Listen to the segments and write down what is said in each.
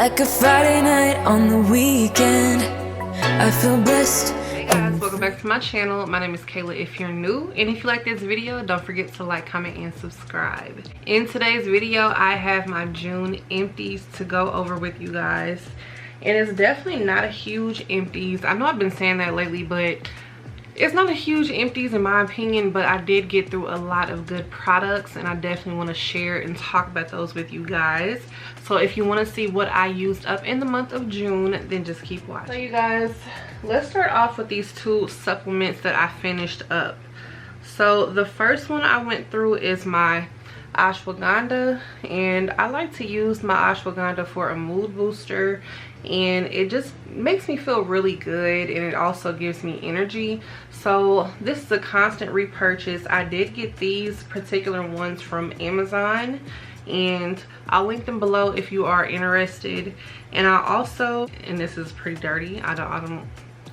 like a Friday night on the weekend. I feel blessed. Hey guys, welcome back to my channel. My name is Kayla if you're new, and if you like this video, don't forget to like, comment, and subscribe. In today's video, I have my June empties to go over with you guys, and it's definitely not a huge empties. I know I've been saying that lately, but it's not a huge empties in my opinion, but I did get through a lot of good products, and I definitely want to share and talk about those with you guys. So if you want to see what I used up in the month of June, then just keep watching. So you guys, let's start off with these two supplements that I finished up. So the first one I went through is my ashwagandha, and I like to use my ashwagandha for a mood booster, and it just makes me feel really good, and it also gives me energy. So this is a constant repurchase. I did get these particular ones from Amazon, and I'll link them below if you are interested. And I also, and this is pretty dirty, I don't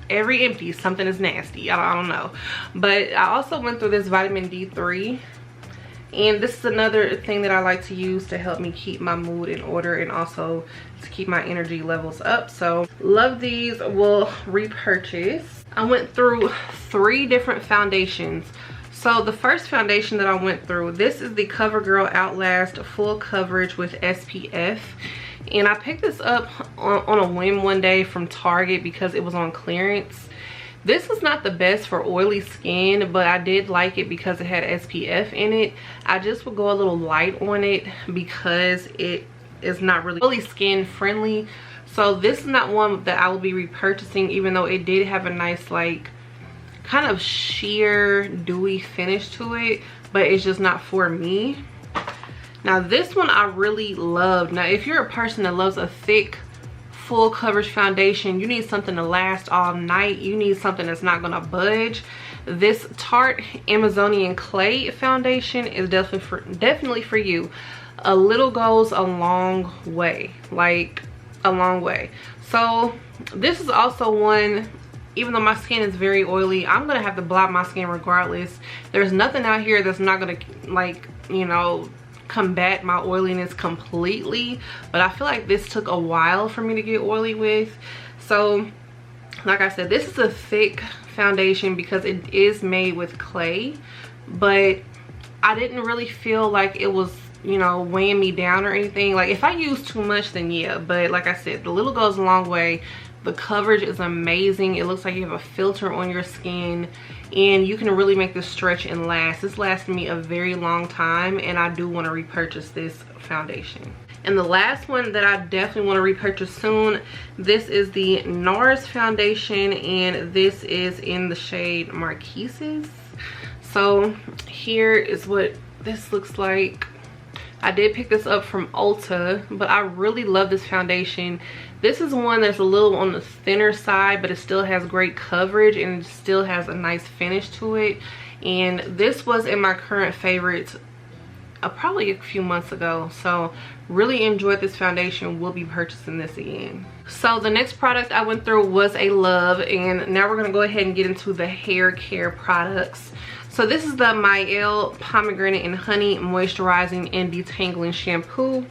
every empty something is nasty, I don't know, but I also went through this vitamin D3, and this is another thing that I like to use to help me keep my mood in order and also to keep my energy levels up. So love these. Will repurchase. I went through 3 different foundations. So the first foundation that I went through, this is the CoverGirl Outlast Full Coverage with SPF. And I picked this up on a whim one day from Target because it was on clearance. This is not the best for oily skin, but I did like it because it had SPF in it. I just would go a little light on it because it is not really oily skin friendly. So this is not one that I will be repurchasing, even though it did have a nice, like, kind of sheer dewy finish to it, but it's just not for me. Now this one I really loved. Now if you're a person that loves a thick full coverage foundation, you need something to last all night, you need something that's not gonna budge, this Tarte Amazonian Clay foundation is definitely for you. A little goes a long way, like a long way. So this is also one, even though my skin is very oily, I'm gonna have to block my skin regardless. There's nothing out here that's not gonna, like, you know, combat my oiliness completely, but I feel like this took a while for me to get oily with. So like I said, this is a thick foundation because it is made with clay, but I didn't really feel like it was, you know, weighing me down or anything. Like if I use too much, then yeah, but like I said, the little goes a long way. The coverage is amazing. It looks like you have a filter on your skin, and you can really make this stretch and last. This lasted me a very long time, and I do want to repurchase this foundation. And the last one that I definitely want to repurchase soon, this is the NARS foundation, and this is in the shade Marquises. So here is what this looks like. I did pick this up from Ulta, but I really love this foundation. This is one that's a little on the thinner side, but it still has great coverage and it still has a nice finish to it. And this was in my current favorites probably a few months ago. So really enjoyed this foundation. We'll be purchasing this again. So the next product I went through was a love, and now we're going to go ahead and get into the hair care products. So this is the Mielle Pomegranate and Honey Moisturizing and Detangling Shampoo.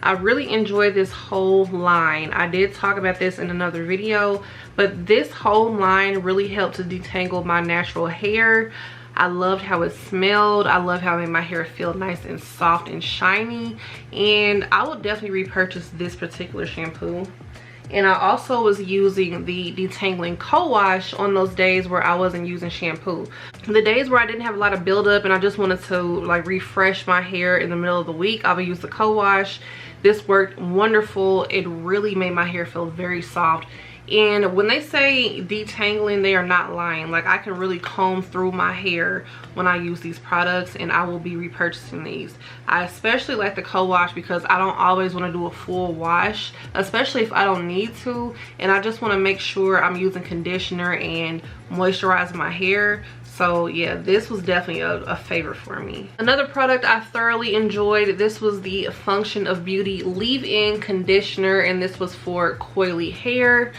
I really enjoy this whole line. I did talk about this in another video, but this whole line really helped to detangle my natural hair. I loved how it smelled. I love how it made my hair feel nice and soft and shiny. And I will definitely repurchase this particular shampoo. And I also was using the detangling co-wash on those days where I wasn't using shampoo. The days where I didn't have a lot of buildup and I just wanted to like refresh my hair in the middle of the week, I would use the co-wash. This worked wonderful. It really made my hair feel very soft. And when they say detangling, they are not lying. Like, I can really comb through my hair when I use these products, and I will be repurchasing these. I especially like the co-wash because I don't always want to do a full wash, especially if I don't need to, and I just want to make sure I'm using conditioner and moisturizing my hair. So yeah, this was definitely a favorite for me. Another product I thoroughly enjoyed, this was the Function of Beauty leave-in conditioner, and this was for coily hair.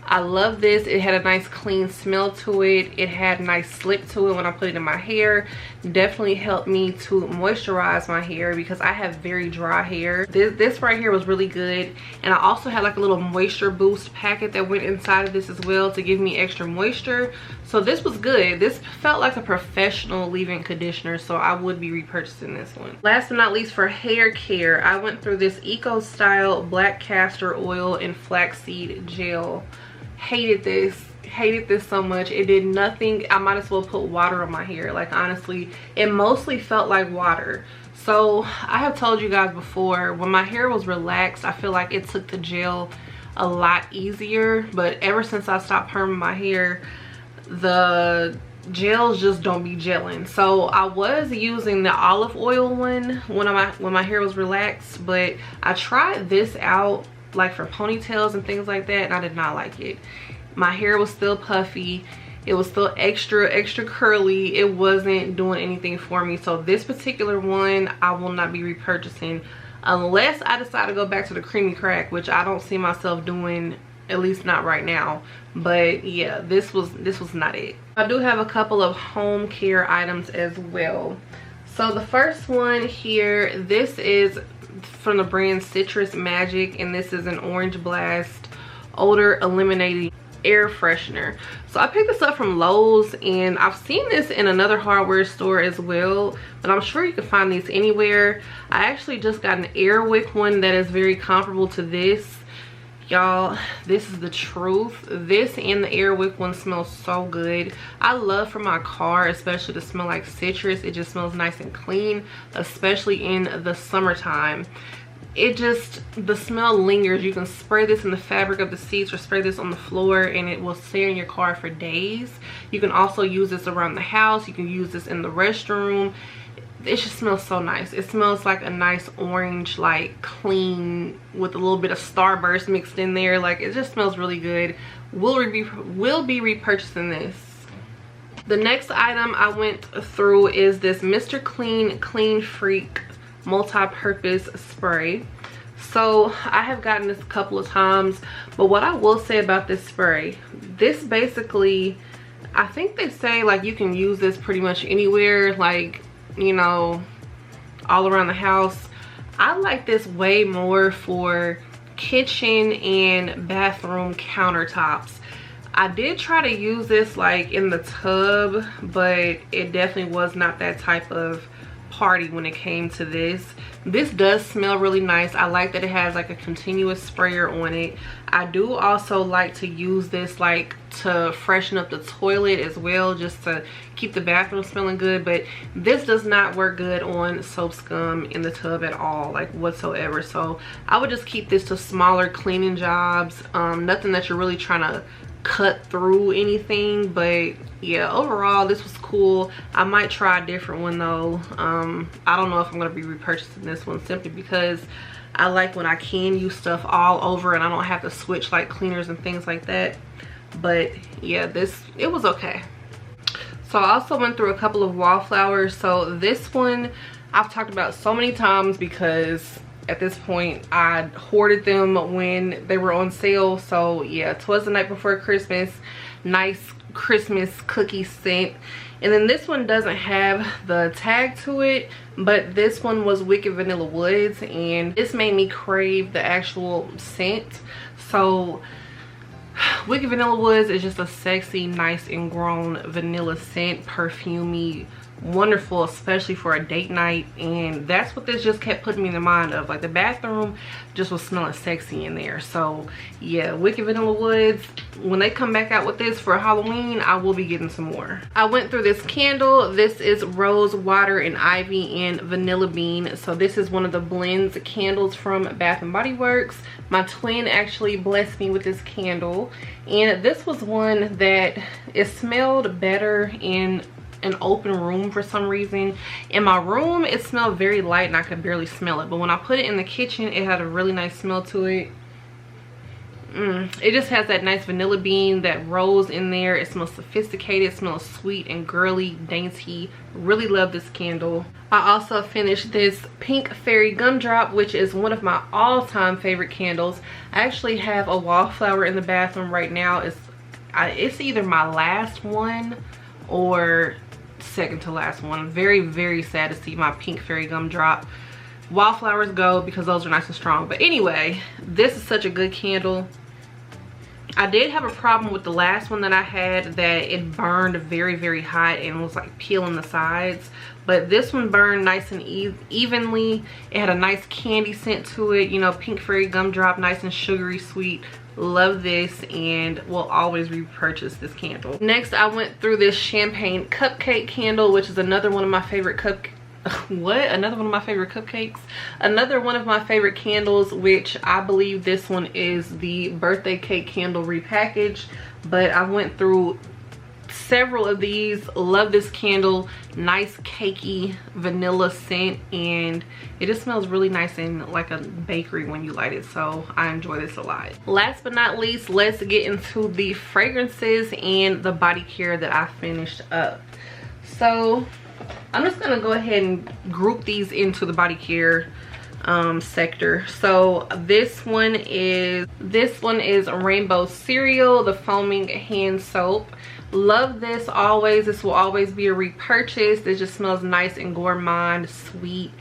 I love this. It had a nice clean smell to it. It had nice slip to it when I put it in my hair. Definitely helped me to moisturize my hair because I have very dry hair. This right here was really good. And I also had like a little moisture boost packet that went inside of this as well to give me extra moisture. So this was good. This felt like a professional leave-in conditioner, so I would be repurchasing this one. Last but not least, for hair care, I went through this Eco Style Black Castor Oil and Flaxseed Gel. Hated this so much. It did nothing. I might as well put water on my hair. Like, honestly, it mostly felt like water. So I have told you guys before, when my hair was relaxed, I feel like it took the gel a lot easier. But ever since I stopped perming my hair, the gels just don't be gelling. So I was using the olive oil one when my hair was relaxed, but I tried this out like for ponytails and things like that, and I did not like it. My hair was still puffy. It was still extra curly. It wasn't doing anything for me. So this particular one I will not be repurchasing unless I decide to go back to the creamy crack, which I don't see myself doing, at least not right now. But yeah, this was not it. I do have a couple of home care items as well. So the first one here, this is from the brand Citrus Magic, and this is an Orange Blast odor eliminating air freshener. So I picked this up from Lowe's, and I've seen this in another hardware store as well, but I'm sure you can find these anywhere. I actually just got an Airwick one that is very comparable to this. Y'all, this is the truth. This and the Airwick one smells so good. I love for my car especially to smell like citrus. It just smells nice and clean, especially in the summertime. The smell lingers. You can spray this in the fabric of the seats or spray this on the floor and it will stay in your car for days. You can also use this around the house. You can use this in the restroom. It just smells so nice. It smells like a nice orange, like clean with a little bit of Starburst mixed in there. Like, it just smells really good. Will be repurchasing this. The next item I went through is this Mr. Clean Clean Freak multi-purpose spray. So I have gotten this a couple of times, but what I will say about this spray, this basically, I think they say like you can use this pretty much anywhere, like, you know, all around the house. I like this way more for kitchen and bathroom countertops. I did try to use this like in the tub, but it definitely was not that type of party when it came to this. This does smell really nice. I like that it has like a continuous sprayer on it. I do also like to use this like to freshen up the toilet as well, just to keep the bathroom smelling good. But this does not work good on soap scum in the tub at all, like whatsoever. So I would just keep this to smaller cleaning jobs. Nothing that you're really trying to cut through anything. But yeah, overall this was cool. I might try a different one though. I don't know if I'm going to be repurchasing this one, simply because I like when I can use stuff all over and I don't have to switch like cleaners and things like that. But yeah, it was okay. So I also went through a couple of wallflowers. So this one I've talked about so many times because at this point I hoarded them when they were on sale. So yeah, 'Twas the Night Before Christmas, nice Christmas cookie scent. And then this one doesn't have the tag to it, but this one was Wicked Vanilla Woods, and this made me crave the actual scent. So Wicked Vanilla Woods is just a sexy, nice and grown vanilla scent, perfumey, wonderful, especially for a date night. And that's what this just kept putting me in the mind of. Like, the bathroom just was smelling sexy in there. So yeah, Wicked Vanilla Woods, when they come back out with this for Halloween, I will be getting some more. I went through this candle. This is Rose Water and Ivy and Vanilla Bean. So this is one of the blends candles from Bath and Body Works. My twin actually blessed me with this candle, and this was one that it smelled better in an open room for some reason. In my room it smelled very light and I could barely smell it, but when I put it in the kitchen it had a really nice smell to it. It just has that nice vanilla bean, that rose in there. It smells sophisticated, it smells sweet and girly, dainty. Really love this candle. I also finished this Pink Fairy Gumdrop, which is one of my all-time favorite candles. I actually have a wallflower in the bathroom right now. It's either my last one or second to last one. I'm very, very sad to see my Pink Fairy Gumdrop wallflowers go because those are nice and strong. But anyway, this is such a good candle. I did have a problem with the last one that I had, that it burned very, very hot and was like peeling the sides. But this one burned nice and evenly. It had a nice candy scent to it. You know, Pink Fairy Gumdrop, nice and sugary sweet. Love this and will always repurchase this candle. Next, I went through this Champagne Cupcake candle, which is another one of my favorite another one of my favorite cupcakes. Another one of my favorite candles, which I believe this one is the birthday cake candle repackaged. But I went through several of these. Love this candle. Nice cakey vanilla scent, and it just smells really nice in like a bakery when you light it, so I enjoy this a lot. Last but not least, let's get into the fragrances and the body care that I finished up. So I'm just gonna go ahead and group these into the body care sector. So this one is Rainbow Cereal, the foaming hand soap. Love this always. This will always be a repurchase. It just smells nice and gourmand, sweet,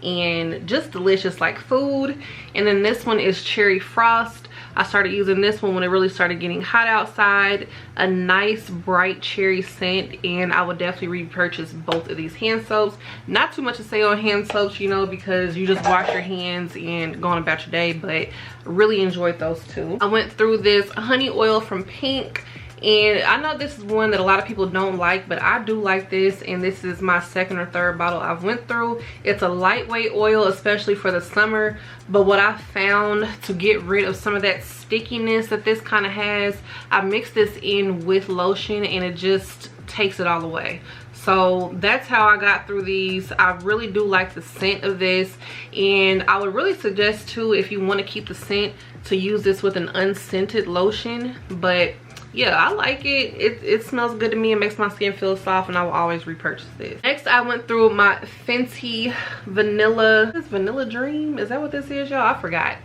and just delicious like food. And then this one is Cherry Frost. I started using this one when it really started getting hot outside. A nice bright cherry scent, and I would definitely repurchase both of these hand soaps. Not too much to say on hand soaps, you know, because you just wash your hands and go on about your day, but really enjoyed those two. I went through this honey oil from Pink, and I know this is one that a lot of people don't like, but I do like this, and this is my second or third bottle I've went through. It's a lightweight oil, especially for the summer, but what I found to get rid of some of that stickiness that this kind of has, I mixed this in with lotion and it just takes it all away. So that's how I got through these. I really do like the scent of this, and I would really suggest too, if you want to keep the scent, to use this with an unscented lotion. But yeah, I like it. It smells good to me. It makes my skin feel soft, and I will always repurchase this. Next, I went through my Fenty Vanilla. This Vanilla Dream, is that what this is, y'all? I forgot.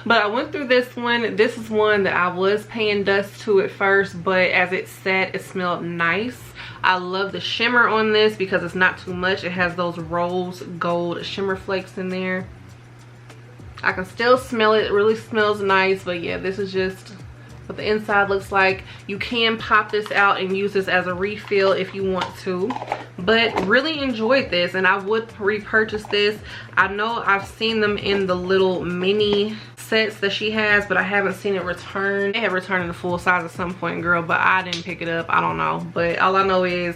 But I went through this one. This is one that I was paying dust to at first, but as it sat, it smelled nice. I love the shimmer on this because it's not too much. It has those rose gold shimmer flakes in there. I can still smell it. It really smells nice, but yeah, this is just what the inside looks like. You can pop this out and use this as a refill if you want to, but really enjoyed this, and I would repurchase this. I know I've seen them in the little mini sets that she has, but I haven't seen it return. They have returned in the full size at some point, girl, but I didn't pick it up. I don't know, but all I know is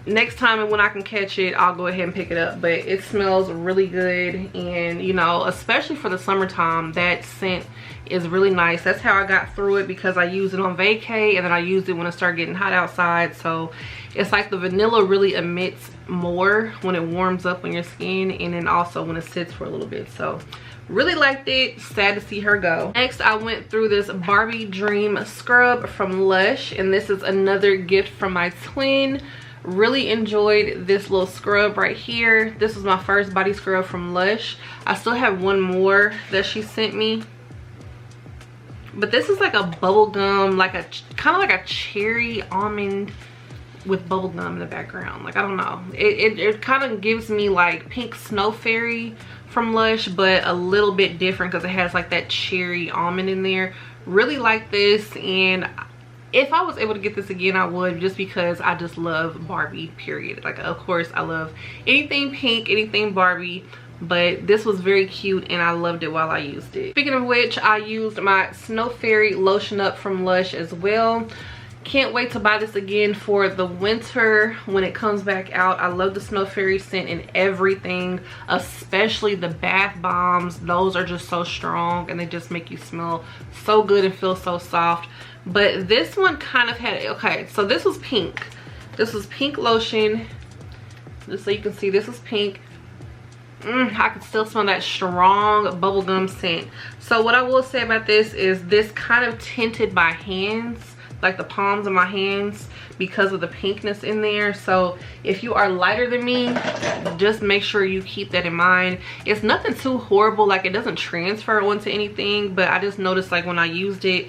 next time when I can catch it, I'll go ahead and pick it up. But it smells really good, and you know, especially for the summertime, that scent is really nice. That's how I got through it, because I used it on vacay and then I used it when it started getting hot outside. So it's like the vanilla really emits more when it warms up on your skin, and then also when it sits for a little bit. So really liked it. Sad to see her go. Next, I went through this Barbie Dream Scrub from Lush, and this is another gift from my twin. Really enjoyed this little scrub right here. This was my first body scrub from Lush. I still have one more that she sent me, but this is like a bubblegum, like a kind of like a cherry almond with bubblegum in the background. Like, I don't know, it kind of gives me like Pink Snow Fairy from Lush, but a little bit different because it has like that cherry almond in there. Really like this, and if I was able to get this again, I would, just because I just love Barbie, period. Like, of course, I love anything pink, anything Barbie, but this was very cute and I loved it while I used it. Speaking of which, I used my Snow Fairy Lotion Up from Lush as well. Can't wait to buy this again for the winter when it comes back out. I love the Snow Fairy scent and everything, especially the bath bombs. Those are just so strong and they just make you smell so good and feel so soft. But this one kind of had, okay, so this was pink. This was pink lotion. Just so you can see, this is pink. I can still smell that strong bubblegum scent. So what I will say about this is this kind of tinted my hands, like the palms of my hands, because of the pinkness in there. So if you are lighter than me, just make sure you keep that in mind. It's nothing too horrible, like it doesn't transfer onto anything, but I just noticed like when I used it,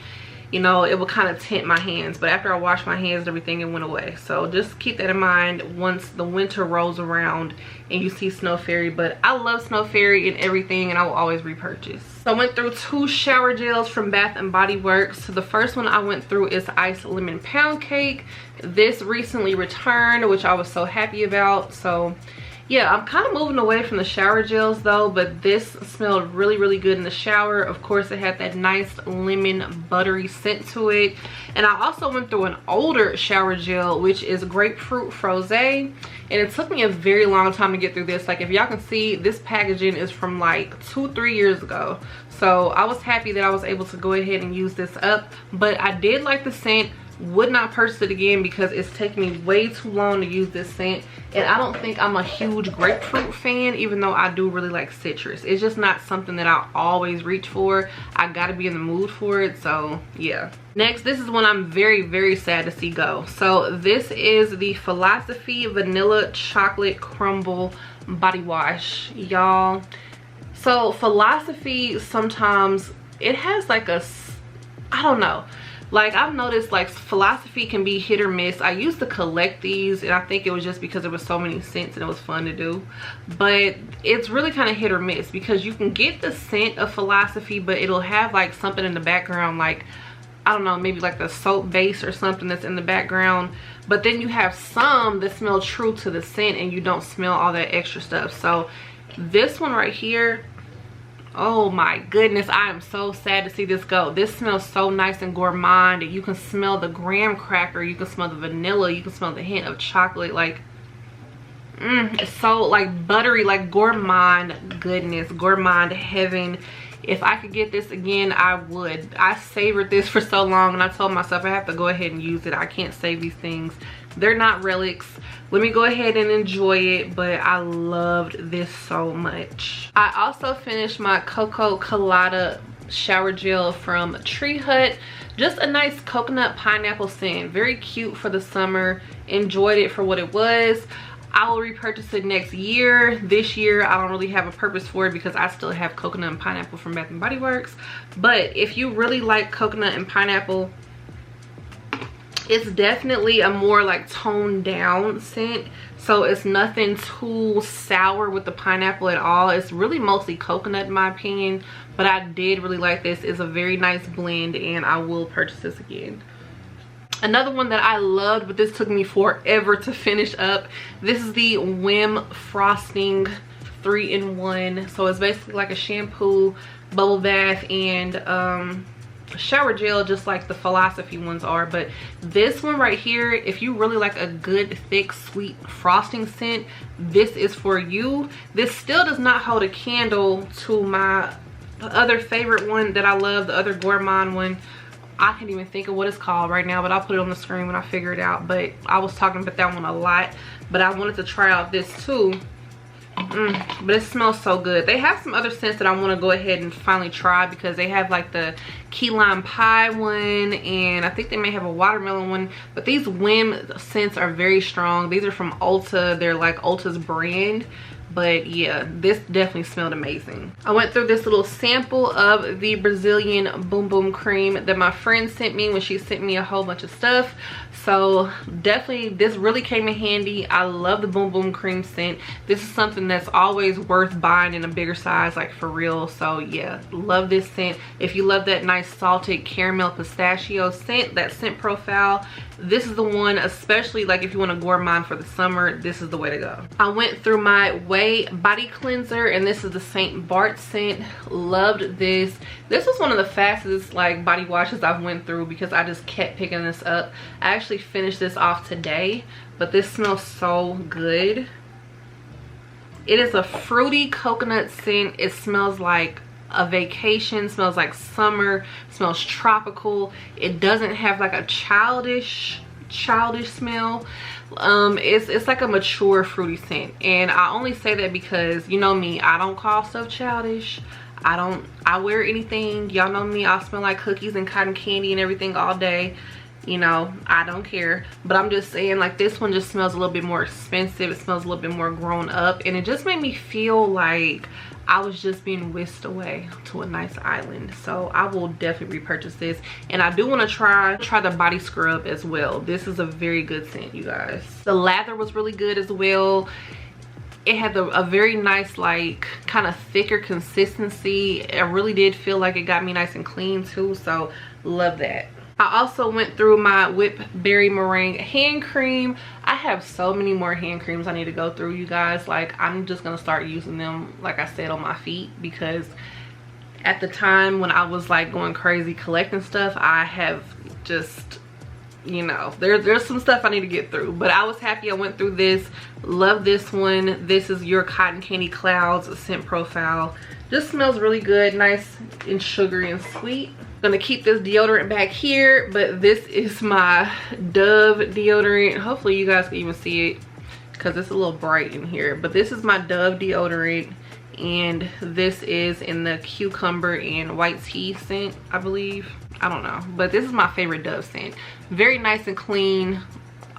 you know, it would kind of tint my hands, but after I washed my hands and everything, it went away. So just keep that in mind once the winter rolls around and you see Snow Fairy. But I love Snow Fairy and everything, and I will always repurchase. So I went through 2 shower gels from Bath and Body Works. So the first one I went through is Ice Lemon Pound Cake. This recently returned, which I was so happy about. So yeah, I'm kind of moving away from the shower gels though, but this smelled really, really good in the shower. Of course, it had that nice lemon buttery scent to it. And I also went through an older shower gel, which is Grapefruit Frosé. And it took me a very long time to get through this. Like, if y'all can see, this packaging is from like 2-3 years ago. So I was happy that I was able to go ahead and use this up. But I did like the scent. Would not purchase it again because it's taken me way too long to use this scent, and I don't think I'm a huge grapefruit fan, even though I do really like citrus. It's just not something that I always reach for. I gotta be in the mood for it. So yeah. Next, this is one I'm very, very sad to see go. So this is the Philosophy Vanilla Chocolate Crumble Body Wash, y'all. So Philosophy, sometimes it has like a, I don't know, like I've noticed like Philosophy can be hit or miss. I used to collect these, and I think it was just because there was so many scents and it was fun to do, but it's really kind of hit or miss because you can get the scent of Philosophy, but it'll have like something in the background, like I don't know, maybe like the soap base or something that's in the background. But then you have some that smell true to the scent and you don't smell all that extra stuff. So this one right here, oh my goodness, I am so sad to see this go. This smells so nice and gourmand. You can smell the graham cracker, you can smell the vanilla, you can smell the hint of chocolate. Like it's so like buttery, like gourmand goodness, gourmand heaven. If I could get this again, I would. I savored this for so long, and I told myself I have to go ahead and use it. I can't save these things. They're not relics. Let me go ahead and enjoy it, but I loved this so much. I also finished my Cocoa Colada shower gel from Tree Hut. Just a nice coconut pineapple scent. Very cute for the summer. Enjoyed it for what it was. I will repurchase it next year. This year, I don't really have a purpose for it because I still have coconut and pineapple from Bath and Body Works. But if you really like coconut and pineapple, it's definitely a more like toned down scent. So it's nothing too sour with the pineapple at all. It's really mostly coconut in my opinion. But I did really like this. It's a very nice blend, and I will purchase this again. Another one that I loved, but this took me forever to finish up. This is the Whim Frosting 3-in-1. So it's basically like a shampoo, bubble bath, and shower gel, just like the Philosophy ones are. But this one right here, if you really like a good thick sweet frosting scent, this is for you. This still does not hold a candle to my other favorite one that I love, the other gourmand one. I can't even think of what it's called right now, but I'll put it on the screen when I figure it out. But I was talking about that one a lot, but I wanted to try out this too. But it smells so good. They have some other scents that I want to go ahead and finally try, because they have like the key lime pie one, and I think they may have a watermelon one. But these Whim scents are very strong. These are from Ulta. They're like Ulta's brand. But yeah, this definitely smelled amazing. I went through this little sample of the Brazilian Boom Boom Cream that my friend sent me when she sent me a whole bunch of stuff. So definitely this really came in handy. I love the Boom Boom Cream scent. This is something that's always worth buying in a bigger size, like for real. So yeah, love this scent. If you love that nice salted caramel pistachio scent, that scent profile, this is the one. Especially like if you want to gourmand for the summer, this is the way to go. I went through my Way body cleanser, and this is the St. Bart scent. Loved this. This was one of the fastest like body washes I've went through, because I just kept picking this up. I actually finished this off today, but this smells so good. It is a fruity coconut scent. It smells like a vacation, smells like summer, smells tropical. It doesn't have like a childish childish smell. It's like a mature fruity scent, and I only say that because, you know me, I don't call stuff childish. I wear anything. Y'all know me, I smell like cookies and cotton candy and everything all day. You know, I don't care. But I'm just saying, like, this one just smells a little bit more expensive. It smells a little bit more grown up, and it just made me feel like I was just being whisked away to a nice island. So I will definitely repurchase this, and I do want to try the body scrub as well. This is a very good scent, you guys. The lather was really good as well. It had a very nice, like, kind of thicker consistency. I really did feel like it got me nice and clean too, so love that. I also went through my Whip Berry Meringue hand cream. I have so many more hand creams I need to go through, you guys. Like, I'm just gonna start using them, like I said, on my feet, because at the time when I was like going crazy collecting stuff, I have just, you know, there's some stuff I need to get through. But I was happy I went through this. Love this one. This is Your Cotton Candy Clouds Scent Profile. Just smells really good, nice and sugary and sweet. Gonna keep this deodorant back here, but this is my Dove deodorant. Hopefully you guys can even see it because it's a little bright in here, but this is my Dove deodorant, and this is in the cucumber and white tea scent, I believe. I don't know, but this is my favorite Dove scent. Very nice and clean.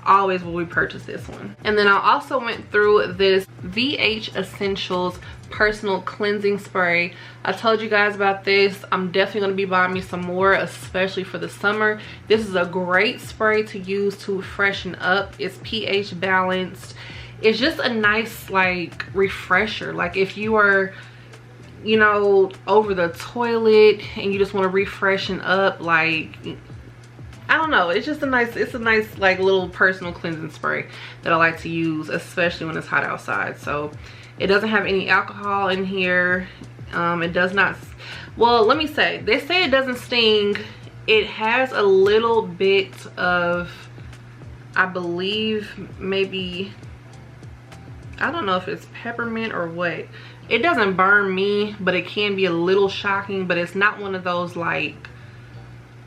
Always will repurchase this one. And then I also went through this VH Essentials Personal Cleansing Spray. I told you guys about this. I'm definitely going to be buying me some more, especially for the summer. This is a great spray to use to freshen up. It's pH balanced. It's just a nice, like, refresher. Like, if you are, you know, over the toilet and you just want to refreshen up, like, I don't know, it's just a nice, like, little personal cleansing spray that I like to use, especially when it's hot outside. So it doesn't have any alcohol in here. It does not, well, let me say, they say it doesn't sting. It has a little bit of, I believe, maybe, I don't know if it's peppermint or what. It doesn't burn me, but it can be a little shocking. But it's not one of those, like,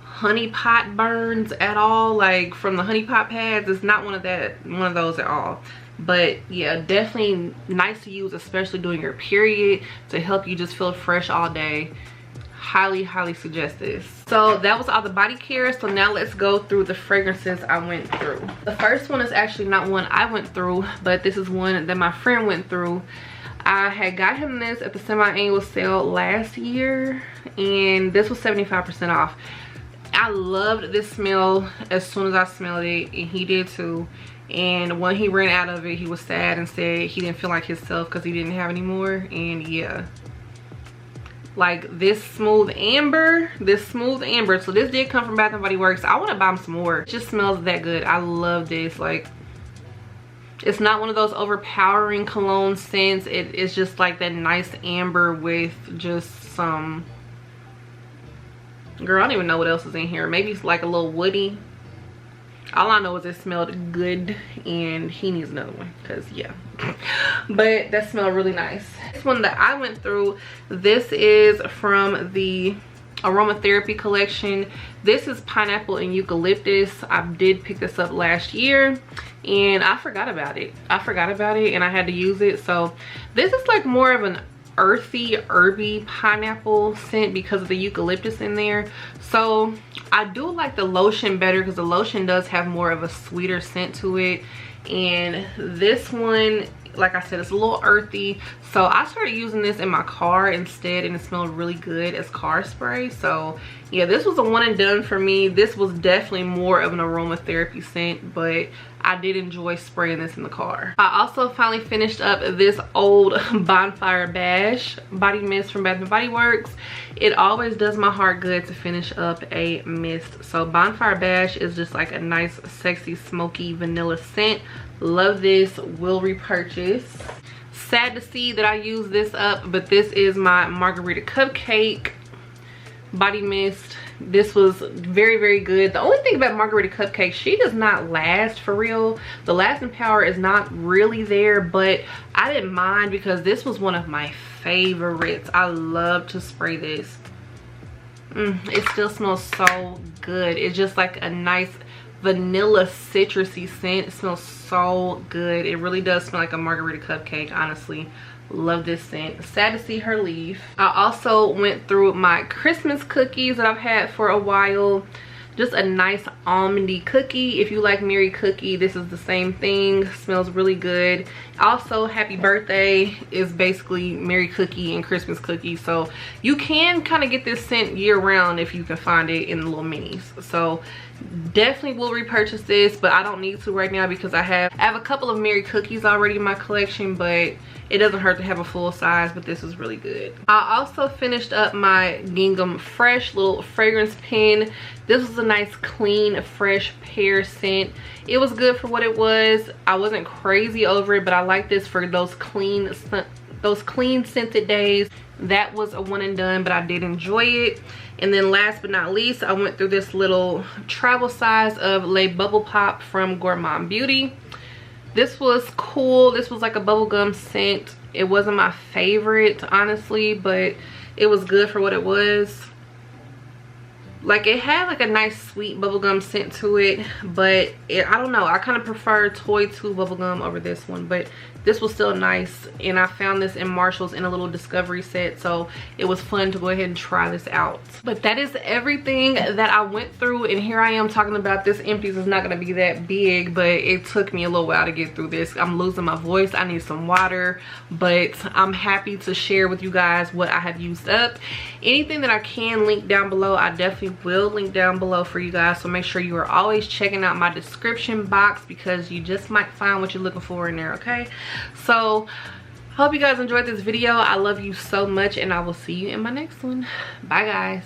honey pot burns at all, like from the honey pot pads. It's not one of those at all. But yeah, definitely nice to use, especially during your period, to help you just feel fresh all day. Highly suggest this. So that was all the body care. So now let's go through the fragrances I went through. The first one is actually not one I went through, but this is one that my friend went through. I had got him this at the semi-annual sale last year, and this was 75% off. I loved this smell as soon as I smelled it, and he did too. And when he ran out of it, he was sad and said he didn't feel like himself because he didn't have any more. And yeah, like this smooth amber, so this did come from Bath and Body Works. I want to buy him some more. It just smells that good. I love this. Like, it's not one of those overpowering cologne scents. It's just like that nice amber with just some, girl, I don't even know what else is in here. Maybe it's like a little woody. All I know is it smelled good, and he needs another one because yeah. But that smelled really nice. This one that I went through, this is from the aromatherapy collection. This is pineapple and eucalyptus. I did pick this up last year, and I forgot about it. And I had to use it. So this is like more of an earthy, herby pineapple scent because of the eucalyptus in there. So I do like the lotion better because the lotion does have more of a sweeter scent to it. And this one, like I said, it's a little earthy. So I started using this in my car instead, and it smelled really good as car spray. So yeah, this was a one and done for me. This was definitely more of an aromatherapy scent, but I did enjoy spraying this in the car. I also finally finished up this old Bonfire Bash body mist from Bath and Body Works. It always does my heart good to finish up a mist. So Bonfire Bash is just like a nice, sexy, smoky vanilla scent. Love this. Will repurchase. Sad to see that I use this up, but this is my Margarita Cupcake body mist. This was very good. The only thing about Margarita Cupcake, she does not last for real. The lasting power is not really there, but I didn't mind because this was one of my favorites. I love to spray this. It still smells so good. It's just like a nice vanilla citrusy scent. It smells so good. It really does smell like a margarita cupcake, honestly. Love this scent. Sad to see her leave. I also went through my Christmas cookies that I've had for a while. Just a nice almondy cookie. If you like Mary Cookie, this is the same thing. Smells really good. Also, Happy Birthday is basically Mary Cookie and Christmas cookie. So you can kind of get this scent year round if you can find it in the little minis. So definitely will repurchase this, but I don't need to right now because I have a couple of Mary Cookies already in my collection, but it doesn't hurt to have a full size. But this is really good. I also finished up my Gingham Fresh little fragrance pen. This was a nice clean fresh pear scent. It was good for what it was. I wasn't crazy over it, but I like this for those clean scented days. That was a one and done, but I did enjoy it. And then last but not least, I went through this little travel size of Le Bubble Pop from Gourmand Beauty. This was cool. This was like a bubblegum scent. It wasn't my favorite, honestly, but it was good for what it was. Like, it had like a nice sweet bubblegum scent to it, but I don't know, I kind of prefer Toy 2 bubblegum over this one, but this was still nice. And I found this in Marshall's in a little discovery set, so it was fun to go ahead and try this out. But that is everything that I went through, and here I am talking about this. Empties is not going to be that big, but it took me a little while to get through this. I'm losing my voice. I need some water, but I'm happy to share with you guys what I have used up. Anything that I can link down below, I definitely will link down below for you guys, so make sure you are always checking out my description box because you just might find what you're looking for in there. Okay, so hope you guys enjoyed this video. I love you so much, and I will see you in my next one. Bye guys.